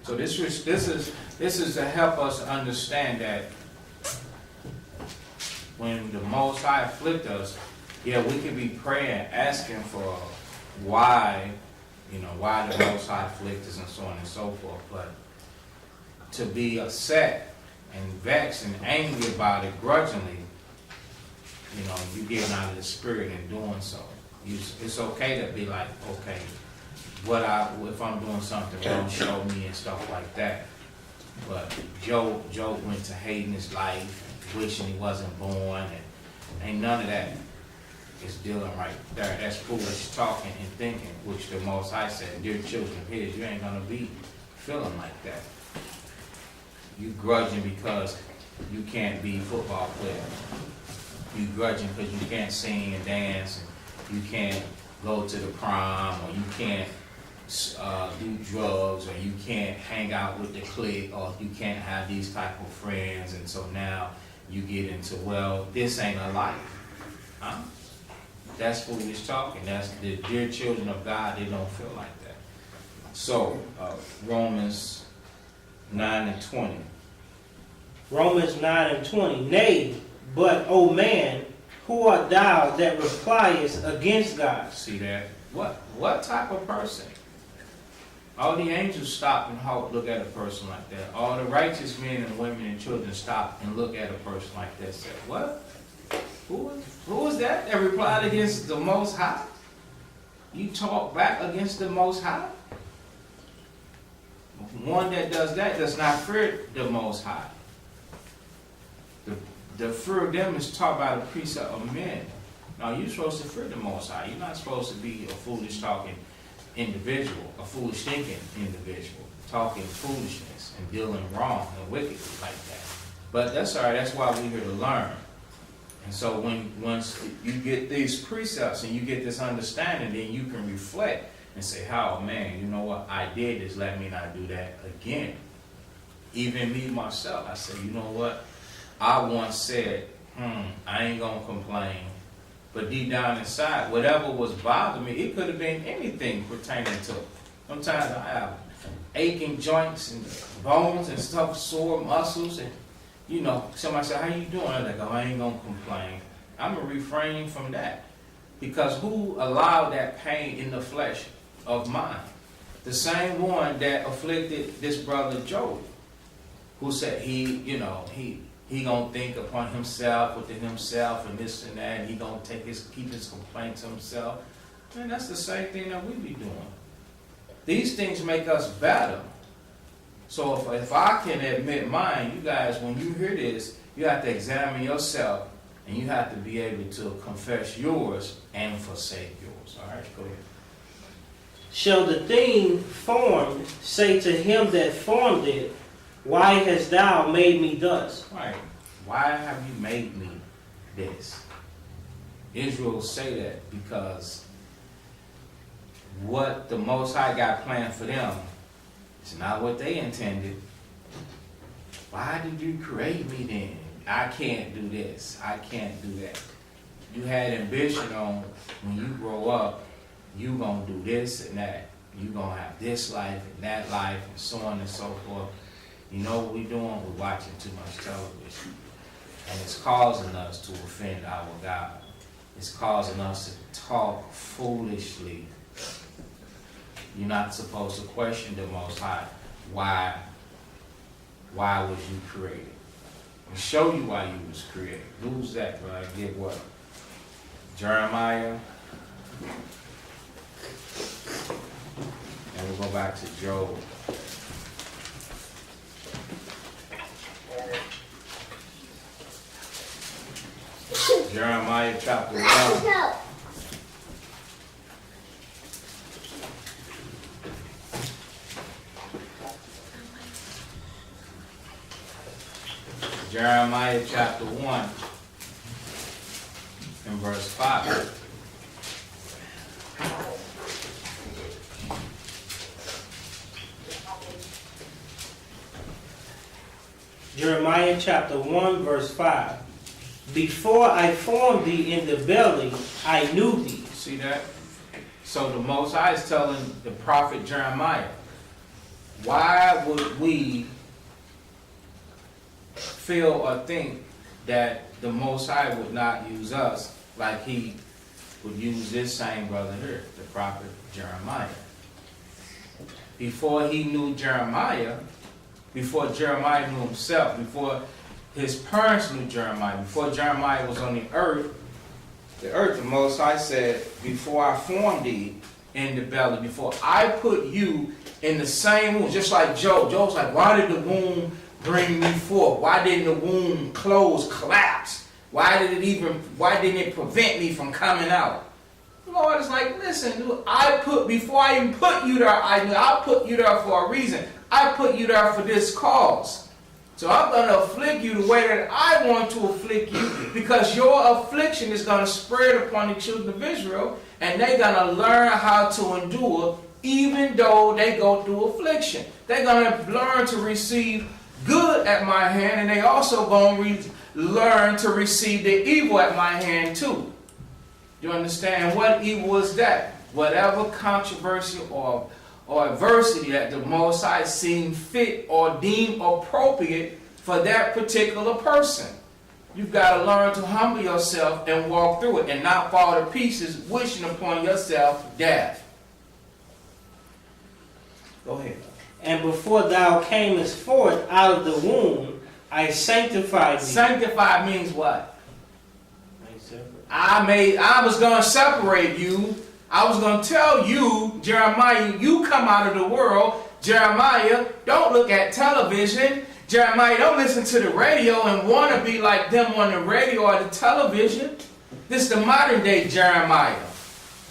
So this is to help us understand that when the Most High afflict us, yeah, we can be praying, asking for why, why the Most High afflict us and so on and so forth. But to be upset and vexed and angry about it grudgingly, you getting out of the spirit in doing so. It's okay to be like, okay, if I'm doing something wrong, show me and stuff like that. But Job went to hating his life, wishing he wasn't born, and ain't none of that is dealing right there. That's foolish talking and thinking, which the Most High said, dear children of his, you ain't gonna be feeling like that. You grudging because you can't be a football player. You grudging because you can't sing and dance, and you can't go to the prom, or you can't do drugs, or you can't hang out with the clique, or you can't have these type of friends, and so now you get into, well, this ain't a life. Huh? That's foolish talking. That's the dear children of God, they don't feel like that. So, Romans 9 and 20. Romans 9 and 20. Nay, but, O man, who art thou that repliest against God? See that? What type of person? All the angels stop and look at a person like that. All the righteous men and women and children stop and look at a person like that. Say, what? Who was that replied against the Most High? You talk back against the Most High? One that does that does not fear the Most High. The fear of them is taught by the precept of men. Now, you're supposed to fear the Most High. You're not supposed to be a foolish talking individual, a foolish thinking individual, talking foolishness and dealing wrong and wickedly like that. But that's all right. That's why we're here to learn. And so once you get these precepts and you get this understanding, then you can reflect and say, oh man, you know what? I did this. Let me not do that again. Even me, myself, I say, you know what? I once said, I ain't going to complain. But deep down inside, whatever was bothering me, it could have been anything pertaining to it. Sometimes I have aching joints and bones and stuff, sore muscles, and somebody say, how you doing? I'm like, oh, I ain't gonna complain. I'm gonna refrain from that. Because who allowed that pain in the flesh of mine? The same one that afflicted this brother Job, who said he gonna think upon himself, within himself, and this and that, and he gonna keep his complaint to himself. Man, that's the same thing that we be doing. These things make us better. So if I can admit mine, you guys, when you hear this, you have to examine yourself, and you have to be able to confess yours and forsake yours. All right, go ahead. Shall the thing formed say to him that formed it, why hast thou made me thus? Right. Why have you made me this? Israel say that because what the Most High got planned for them is not what they intended. Why did you create me then? I can't do this. I can't do that. You had ambition on when you grow up, you gonna do this and that. You gonna have this life and that life and so on and so forth. You know what we're doing? We're watching too much television. And it's causing us to offend our God. It's causing us to talk foolishly. You're not supposed to question the Most High. Why was you created? And show you why you was created. Lose that, bro. Get what? Jeremiah. And we'll go back to Job. Jeremiah chapter 1. Jeremiah chapter 1 and verse 5. Jeremiah chapter 1 verse 5. Before I formed thee in the belly, I knew thee. See that? So the Most High is telling the prophet Jeremiah, why would we feel or think that the Most High would not use us like he would use this same brother here, the prophet Jeremiah? Before he knew Jeremiah, before Jeremiah knew himself, before his parents knew Jeremiah, before Jeremiah was on the earth, the Most High said, before I formed thee in the belly, before I put you in the same womb, just like Job. Job's like, why did the womb bring me forth? Why didn't the womb close, collapse? Why didn't it prevent me from coming out? The Lord is like, listen, dude, before I even put you there, I put you there for a reason. I put you there for this cause. So I'm going to afflict you the way that I want to afflict you, because your affliction is going to spread upon the children of Israel, and they're going to learn how to endure even though they go through affliction. They're going to learn to receive good at my hand, and they also going to learn to receive the evil at my hand too. You understand? What evil is that? Whatever controversy or adversity that the Most High seem fit or deem appropriate for that particular person. You've got to learn to humble yourself and walk through it and not fall to pieces, wishing upon yourself death. Go ahead. And before thou camest forth out of the womb, I sanctified thee. Sanctified means what? I was going to separate you. I was going to tell you, Jeremiah, you come out of the world. Jeremiah, don't look at television. Jeremiah, don't listen to the radio and want to be like them on the radio or the television. This is the modern day Jeremiah.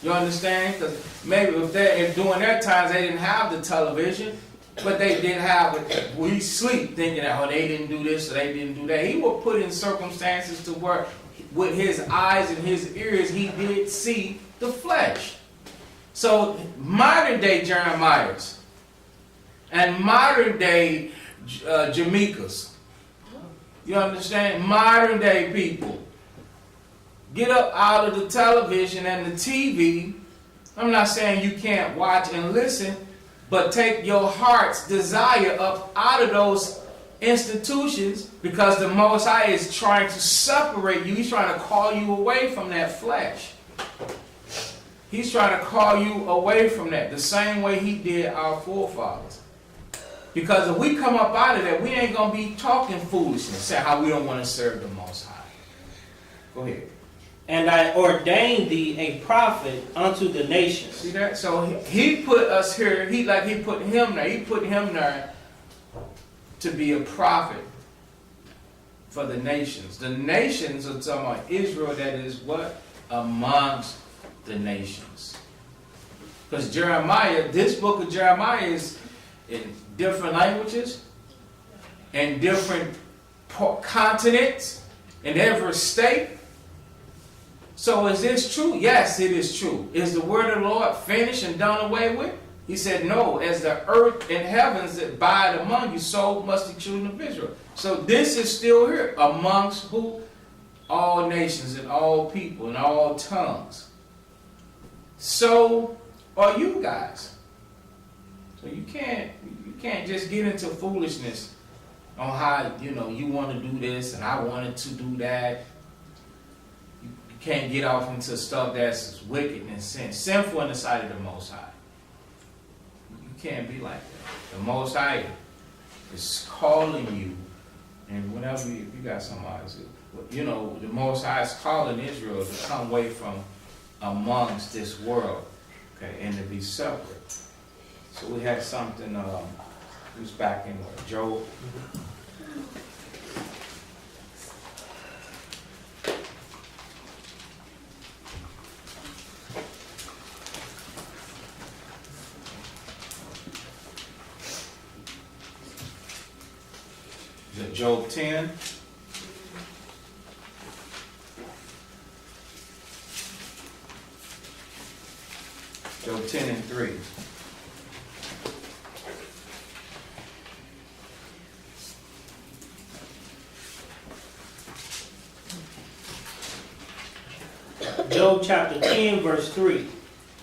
You understand? Because maybe if during their times they didn't have the television, but they did have it. We sleep thinking that, they didn't do this or they didn't do that. He was put in circumstances to where with his eyes and his ears he did see the flesh. So modern day Jeremiahs and modern day Jamikas, you understand? Modern day people get up out of the television and the TV. I'm not saying you can't watch and listen, but take your heart's desire up out of those institutions, because the Most High is trying to separate you. He's trying to call you away from that flesh. He's trying to call you away from that the same way he did our forefathers. Because if we come up out of that, we ain't going to be talking foolishness, say how we don't want to serve the Most High. Go ahead. And I ordained thee a prophet unto the nations. See that? So he put us here. He put him there. He put him there to be a prophet for the nations. The nations are talking about Israel, that is what? Amongst the nations. Because Jeremiah, this book of Jeremiah is in different languages, in different continents, in every state. So is this true? Yes, it is true. Is the word of the Lord finished and done away with? He said, no, as the earth and heavens that abide among you, so must the children of Israel. So this is still here amongst who? All nations and all people and all tongues. So are you guys. So you can't just get into foolishness on how, you want to do this and I wanted to do that. You can't get off into stuff that's wicked and sinful in the sight of the Most High. You can't be like that. The Most High is calling you, and whenever you got somebody, the Most High is calling Israel to come away from amongst this world, okay, and to be separate. So we had something, who's back in Job. Is it Job 10? Job 10 and 3. Job chapter 10, verse 3.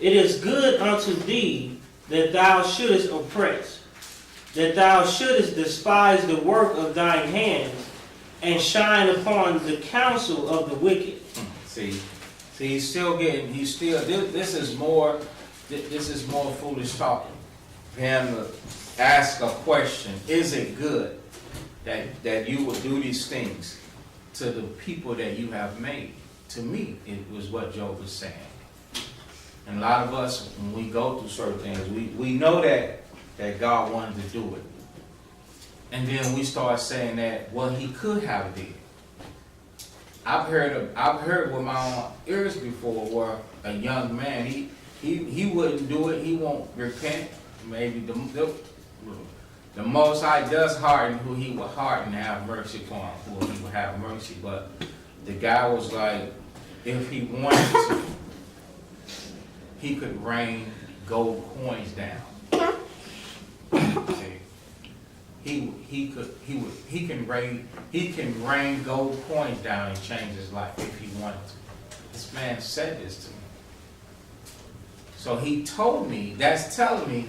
It is good unto thee that thou shouldest oppress, that thou shouldest despise the work of thine hands, and shine upon the counsel of the wicked. See, he's still getting, this is more foolish talking. For him to ask a question, is it good that you would do these things to the people that you have made? To me, it was what Job was saying. And a lot of us, when we go through certain things, we know that God wanted to do it. And then we start saying that, well, he could have did. I've heard with my own ears before where a young man, he wouldn't do it, he won't repent. Maybe the Most High does harden who he will harden and have mercy upon who he will have mercy. But the guy was like, if he wanted to, he could rain gold coins down. See, he can rain gold coins down and change his life if he wanted to. This man said this to me. So he told me, that's telling me,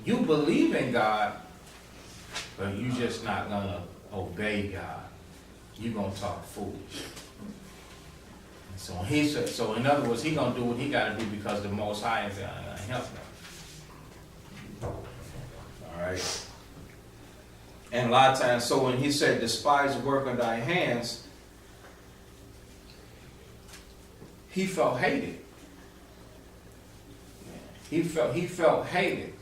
you believe in God, but you just not gonna obey God. You're gonna talk foolish. So he said, so in other words, he gonna do what he gotta do because the Most High is gonna help him. All right. And a lot of times, so when he said, despise the work of thy hands, he felt hated. He felt hated.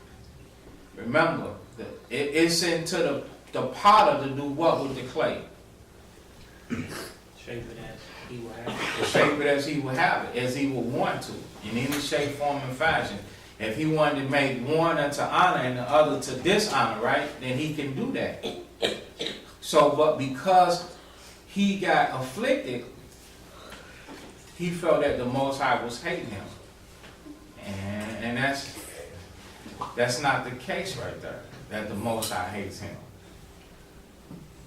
Remember, it's into the potter to do what with the clay? Shape it as he will have it. To shape it as he will have it, as he will want to, in any shape, form, and fashion. If he wanted to make one unto honor and the other to dishonor, right, then he can do that. So, but because he got afflicted, he felt that the Most High was hating him. And that's not the case right there, that the Most High hates him.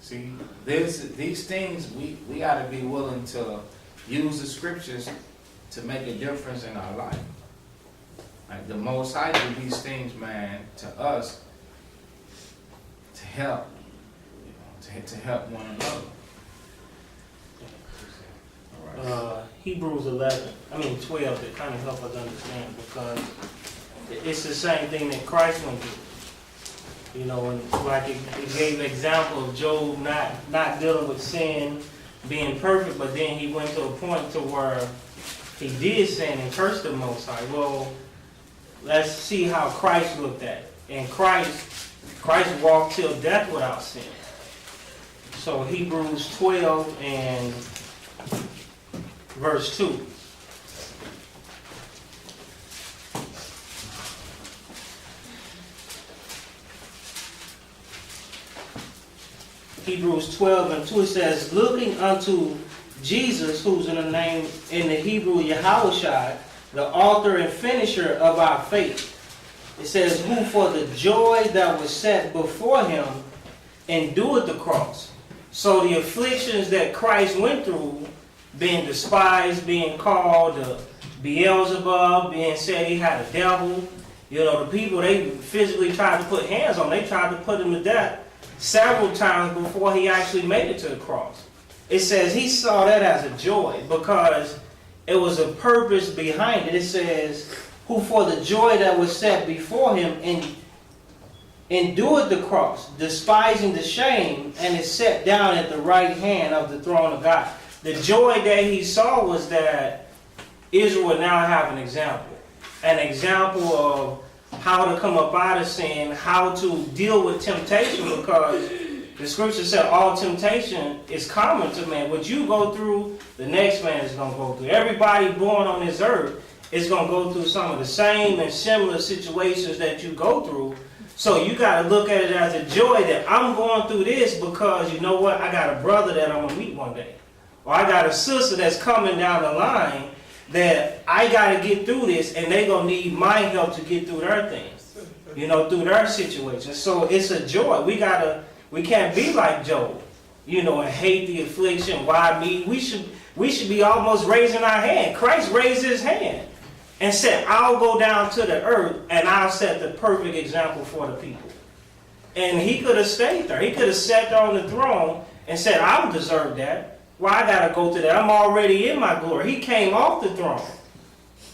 See, these things, we got to be willing to use the scriptures to make a difference in our life. Like the Most High do these things, man, to us to help, to help one another. All right. Hebrews 12 to kind of help us understand, because it's the same thing that Christ went through. You know, and like it gave an example of Job not dealing with sin, being perfect, but then he went to a point to where he did sin and cursed the Most High. Well, let's see how Christ looked at it. And Christ walked till death without sin. So Hebrews 12 and verse 2. Hebrews 12 and 2, it says, looking unto Jesus, who's in the Hebrew Yahushua, the author and finisher of our faith. It says, who for the joy that was set before him endured the cross. So the afflictions that Christ went through, being despised, being called Beelzebub, being said he had a devil. You know, the people they physically tried to put hands on, they tried to put him to death several times before he actually made it to the cross. It says he saw that as a joy because it was a purpose behind it. It says, who for the joy that was set before him endured the cross, despising the shame, and is set down at the right hand of the throne of God. The joy that he saw was that Israel would now have an example of how to come up out of sin, how to deal with temptation, because the scripture said all temptation is common to man. What you go through, the next man is going to go through. Everybody born on this earth is going to go through some of the same and similar situations that you go through. So you got to look at it as a joy that I'm going through this because you know what? I got a brother that I'm going to meet one day. Or I got a sister that's coming down the line that I got to get through this, and they're going to need my help to get through their things, you know, through their situation. So it's a joy. We can't be like Job, you know, and hate the affliction. Why me? We should be almost raising our hand. Christ raised his hand and said, I'll go down to the earth and I'll set the perfect example for the people. And he could have stayed there. He could have sat there on the throne and said, I don't deserve that. Why I gotta go to that? I'm already in my glory. He came off the throne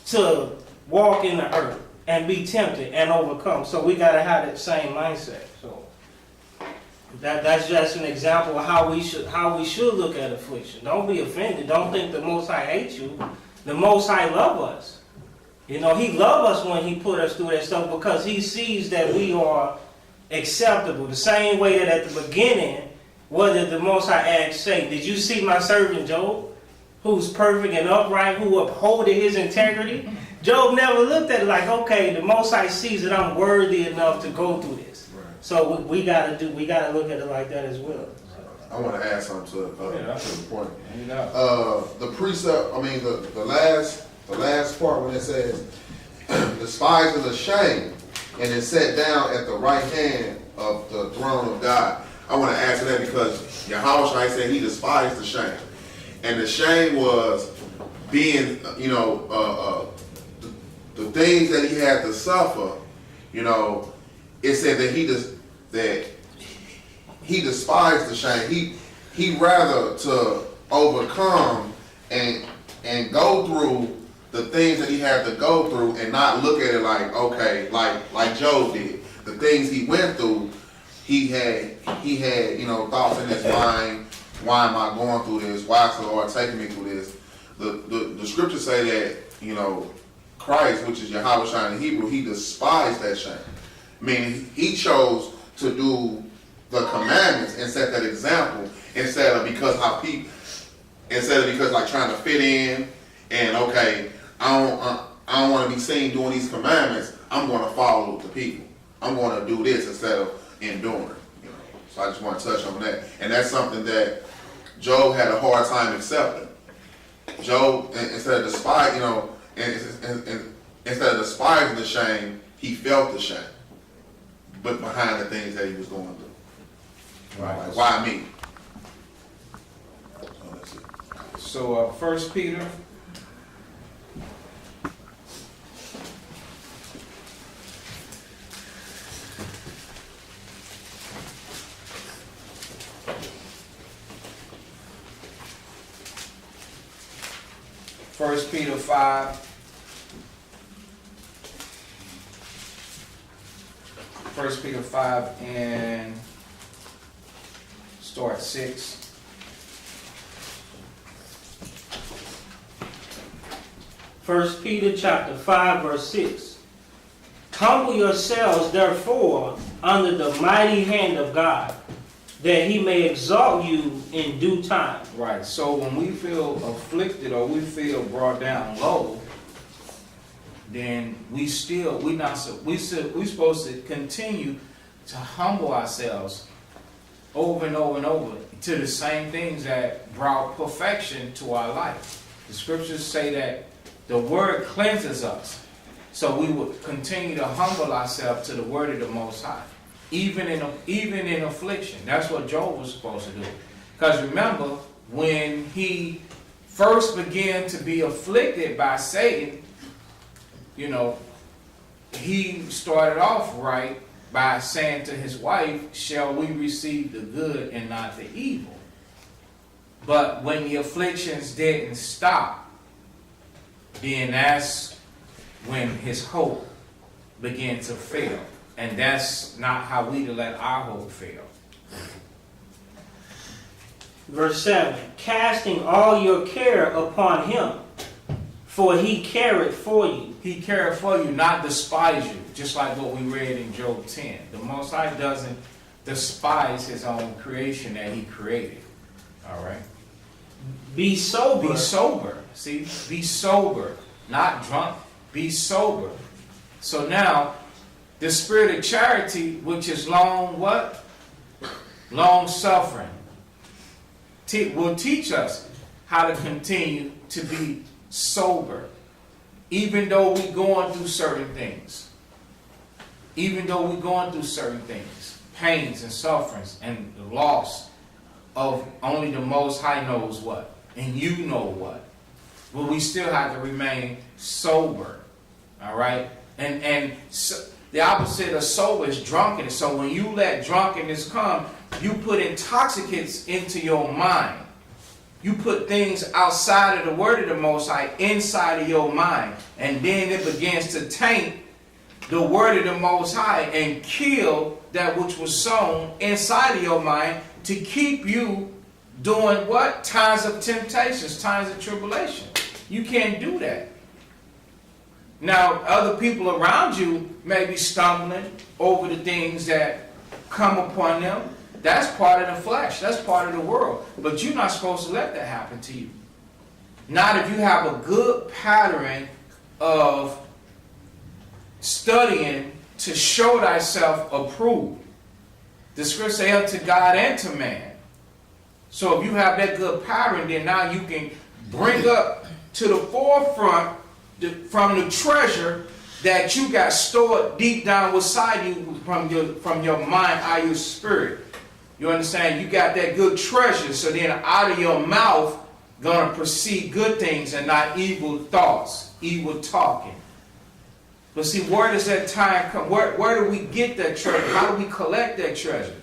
to walk in the earth and be tempted and overcome. So we gotta have that same mindset. So that's just an example of how we should look at affliction. Don't be offended. Don't think the Most High hates you. The Most High love us. You know, He loves us when He put us through that stuff because He sees that we are acceptable. The same way that at the beginning, what did the Most High ask say? Did you see my servant Job, who's perfect and upright, who upholded his integrity? Job never looked at it like, okay, the Most High sees that I'm worthy enough to go through this. Right. So we gotta look at it like that as well. I want to add something to the point. The precept. I mean, the last part when it says, "Despise and ashamed," and is set down at the right hand of the throne of God. I want to answer that because Yahweh said He despised the shame, and the shame was being, the things that He had to suffer. You know, it said that He despised the shame. He rather to overcome and go through the things that he had to go through and not look at it like, okay, like Job did. The things he went through, he had thoughts in his mind. Why am I going through this? Why is the Lord taking me through this? The scriptures say that, Christ, which is Yahweh in Hebrew, He despised that shame. Meaning He chose to do the commandments and set that example instead of because like trying to fit in and okay, I don't want to be seen doing these commandments. I'm going to follow the people. I'm going to do this instead of enduring. So I just want to touch on that, and that's something that Job had a hard time accepting. Job, instead of despising the shame, he felt the shame, but behind the things that he was going through. Right. Like, why me? So that's it. So 1 Peter. First Peter 5. 1 Peter 5 and start 6. First Peter chapter 5 verse 6. Humble yourselves therefore under the mighty hand of God, that He may exalt you in due time. Right. So when we feel afflicted or we feel brought down low, then we're supposed to continue to humble ourselves over and over and over to the same things that brought perfection to our life. The scriptures say that the word cleanses us. So we would continue to humble ourselves to the word of the Most High. Even in affliction. That's what Job was supposed to do. Because remember, when he first began to be afflicted by Satan, he started off right by saying to his wife, shall we receive the good and not the evil? But when the afflictions didn't stop, then that's when his hope began to fail. And that's not how we to let our hope fail. Verse 7. Casting all your care upon Him, for He careth for you. He careth for you, not despise you. Just like what we read in Job 10. The Most High doesn't despise His own creation that He created. All right? Be sober. Be sober. See? Be sober. Not drunk. Be sober. So now, the spirit of charity, which is long what? Long suffering, will teach us how to continue to be sober. Even though we're going through certain things. Even though we're going through certain things. Pains and sufferings and the loss of only the Most High knows what. And you know what. But we still have to remain sober. All right? And The opposite of sober is drunkenness. So when you let drunkenness come, you put intoxicants into your mind. You put things outside of the word of the Most High inside of your mind. And then it begins to taint the word of the Most High and kill that which was sown inside of your mind to keep you doing what? Times of temptations, times of tribulation. You can't do that. Now, other people around you may be stumbling over the things that come upon them. That's part of the flesh. That's part of the world. But you're not supposed to let that happen to you. Not if you have a good pattern of studying to show thyself approved. The scripture say unto God and to man. So if you have that good pattern, then now you can bring up to the forefront from the treasure that you got stored deep down inside you from your mind, out of your spirit. You understand? You got that good treasure, so then out of your mouth gonna proceed good things and not evil thoughts, evil talking. But see, where does that time come? Where do we get that treasure? How do we collect that treasure?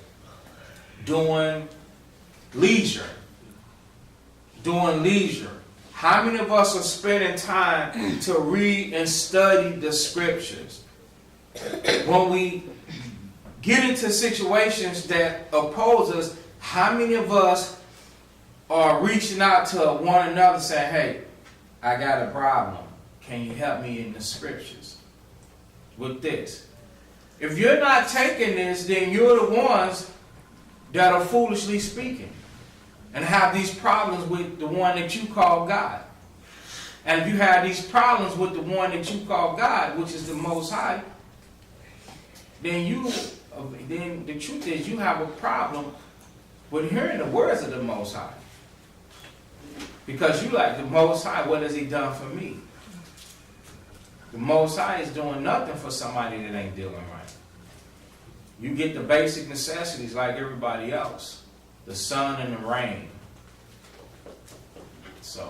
Doing leisure. Doing leisure. How many of us are spending time to read and study the scriptures? When we get into situations that oppose us, how many of us are reaching out to one another saying, hey, I got a problem. Can you help me in the scriptures with this? If you're not taking this, then you're the ones that are foolishly speaking and have these problems with the one that you call God. And if you have these problems with the one that you call God, which is the Most High, then the truth is you have a problem with hearing the words of the Most High. Because you like the Most High, what has he done for me? The Most High is doing nothing for somebody that ain't dealing right. You get the basic necessities like everybody else. The sun and the rain. So,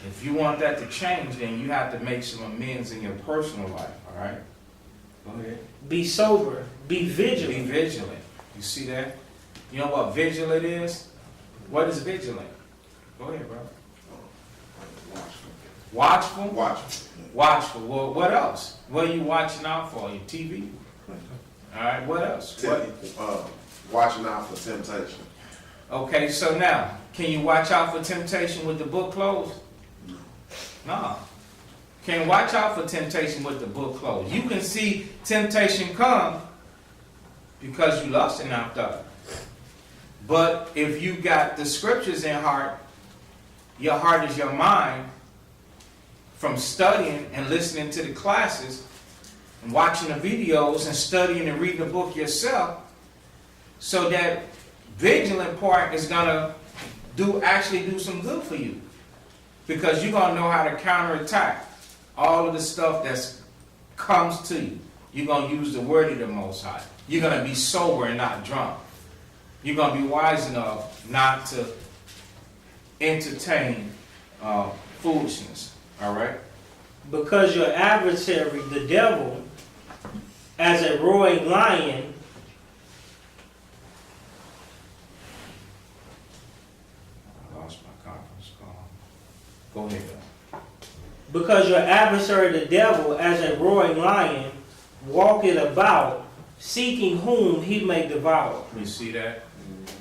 if you want that to change, then you have to make some amends in your personal life, all right? Go ahead. Be sober. Be vigilant. Be vigilant. You see that? You know what vigilant is? What is vigilant? Go ahead, bro. Watchful? Watch. Watchful. Well, what else? What are you watching out for? Your TV? All right, what else? Watching out for temptation. Okay, so now, can you watch out for temptation with the book closed? No. Can you watch out for temptation with the book closed? You can see temptation come because you lusting after it. But if you got the scriptures in heart, your heart is your mind, from studying and listening to the classes and watching the videos and studying and reading the book yourself, so that vigilant part is gonna actually do some good for you, because you're gonna know how to counterattack all of the stuff that comes to you. You're gonna use the word of the Most High. You're gonna be sober and not drunk. You're gonna be wise enough not to entertain foolishness. All right. Because your adversary, the devil, as a roaring lion, I lost my conference call. Go ahead. because your adversary, the devil, as a roaring lion, walketh about, seeking whom he may devour. You see that?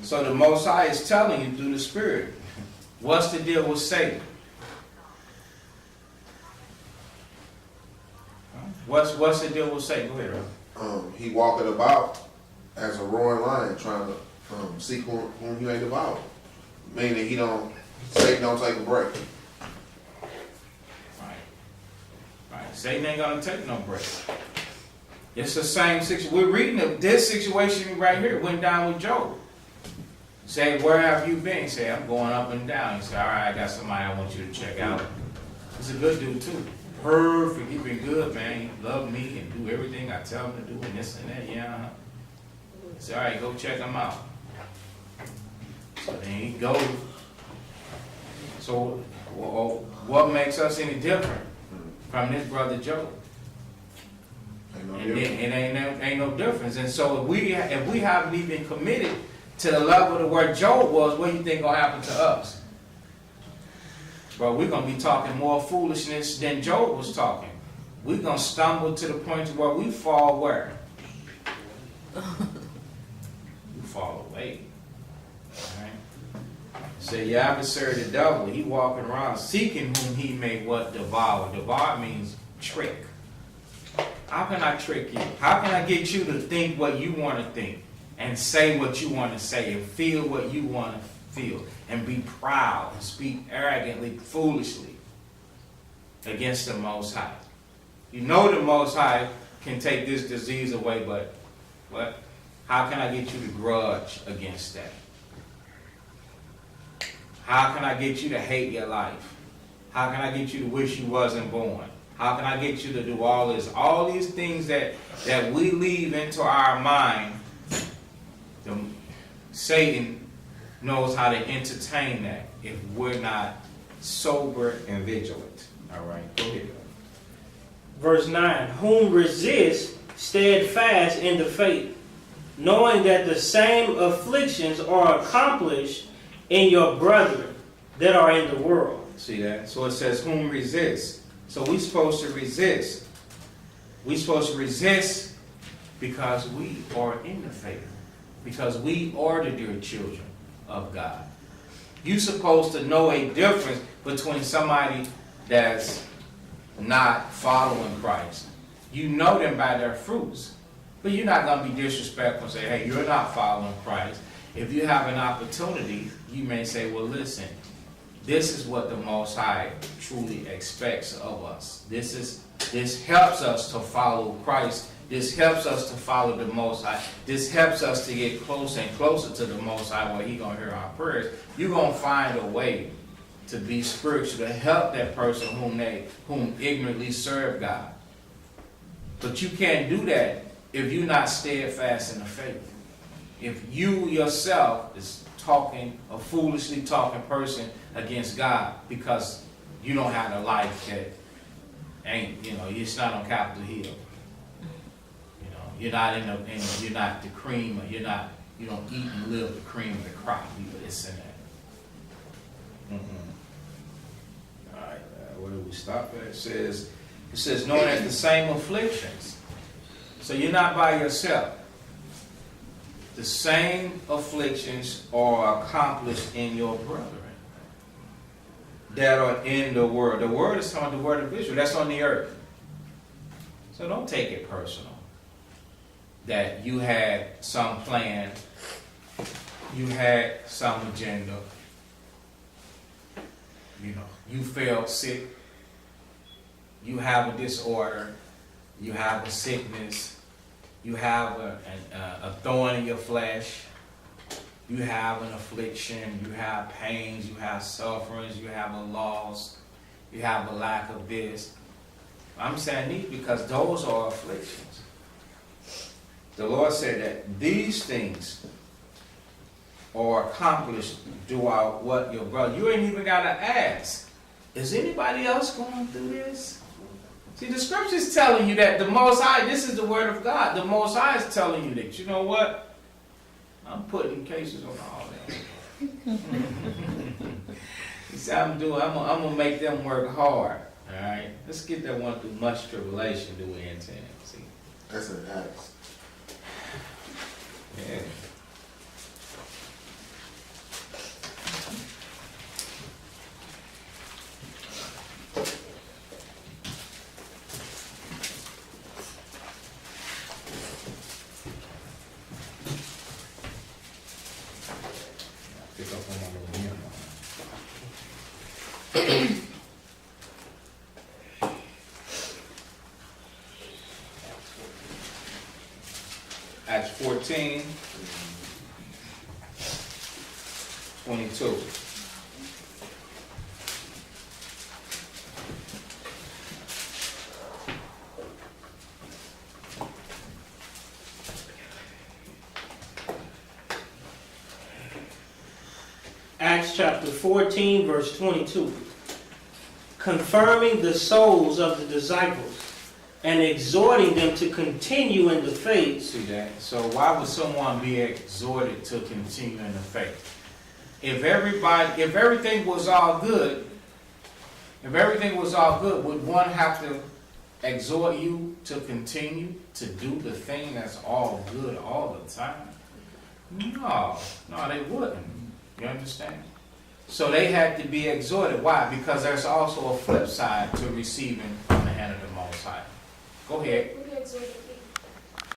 So the Most High is telling you through the Spirit, what's the deal with Satan? What's the deal with Satan? Go ahead, Ron. He walketh about as a roaring lion, trying to seek whom he may devour. Meaning Satan don't take a break. Right. Satan ain't gonna take no break. It's the same situation. We're reading this situation right here. It went down with Job. Say, where have you been? He said, I'm going up and down. He said, all right, I got somebody I want you to check out. He's a good dude too. Perfect. He been good, man. He love me and do everything I tell him to do and this and that. Yeah. He said, all right, go check him out. So then he goes. So what makes us any different from this brother Job? And then it ain't no difference. And so if we haven't even committed to the level to where Job was, what do you think gonna happen to us? Bro, we're gonna be talking more foolishness than Job was talking. We're gonna stumble to the point to where we fall where? We fall away. Alright? So your adversary, the devil, he walking around seeking whom he may what? Devour. Devour means trick. How can I trick you? How can I get you to think what you want to think and say what you want to say and feel what you want to feel and be proud and speak arrogantly, foolishly against the Most High? You know the Most High can take this disease away, but what? How can I get you to grudge against that? How can I get you to hate your life? How can I get you to wish you wasn't born? How can I get you to do all this? All these things that we leave into our mind, Satan knows how to entertain that if we're not sober and vigilant. All right, go ahead. Verse 9, whom resist steadfast in the faith, knowing that the same afflictions are accomplished in your brethren that are in the world. See that? So it says, whom resist. So we're supposed to resist. We're supposed to resist because we are in the faith. Because we are the dear children of God. You're supposed to know a difference between somebody that's not following Christ. You know them by their fruits. But you're not going to be disrespectful and say, hey, you're not following Christ. If you have an opportunity, you may say, well, listen, this is what the Most High truly expects of us. This helps us to follow Christ. This helps us to follow the Most High. This helps us to get closer and closer to the Most High where He's going to hear our prayers. You're going to find a way to be spiritual, to help that person whom ignorantly serve God. But you can't do that if you're not steadfast in the faith. If you yourself is talking, a foolishly talking person against God because you don't have a life that ain't, it's not on Capitol Hill. You're not you're not the cream, or you don't eat and live the cream of the crop. You this and that. All right, where do we stop at? It says, knowing that the same afflictions. So you're not by yourself. The same afflictions are accomplished in your brethren that are in the world. The word is on the word of Israel. That's on the earth. So don't take it personal that you had some plan, you had some agenda, you felt sick, you have a disorder, you have a sickness, you have a thorn in your flesh, you have an affliction, you have pains, you have sufferings, you have a loss, you have a lack of this. I'm saying these because those are afflictions. The Lord said that these things are accomplished throughout what your brother. You ain't even got to ask, is anybody else going through this? See, the scripture is telling you that the Most High, this is the word of God. The Most High is telling you that, you know what? I'm putting cases on all that. He said, I'm going to make them work hard. All right? Let's get that one through much tribulation do we intend. See? That's an Acts. Yeah. Pick up on my little mirror. Acts 14, 22. Acts chapter 14, verse 22. Confirming the souls of the disciples and exhorting them to continue in the faith. See that? So why would someone be exhorted to continue in the faith? If everything was all good, would one have to exhort you to continue to do the thing that's all good all the time? No, they wouldn't. You understand? So they had to be exhorted. Why? Because there's also a flip side to receiving from the hand of the Most High. Go ahead. We exhorted